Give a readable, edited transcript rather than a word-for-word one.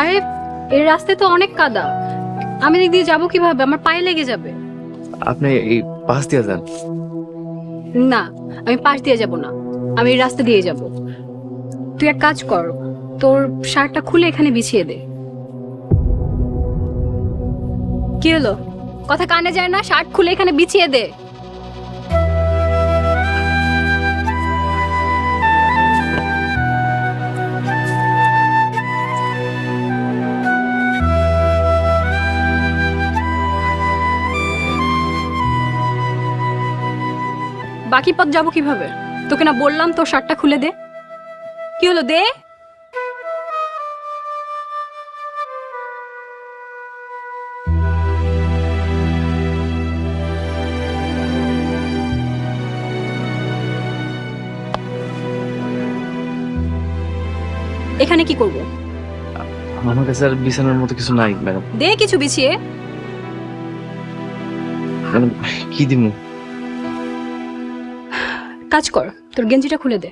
আরে এই রাস্তায় তো অনেক কাদা, আমি এদিক দিয়ে যাবো কিভাবে? আমার পায়ে লেগে যাবে। আপনি এই পাশ দিয়ে যান। না, আমি পাশ দিয়ে যাব না, আমি এই রাস্তা দিয়ে যাব। তুই এক কাজ কর, তোর শার্টটা খুলে এখানে বিছিয়ে দে। কি হলো? কথা কানে যায় না? শার্ট খুলে এখানে বিছিয়ে দে। বাকি পথ যাবো কিভাবে? তোকে না বললাম তোর শার্টটা খুলে দে। কি হলো, দে। এখানে কি করব? আমার কাছে আর বিছানার মতো কিছু নাই ম্যাডাম। দে কিছু বিছিয়ে। ম্যাডাম কি দিমু? কাজ কর, তোর গেঞ্জিটা খুলে দে।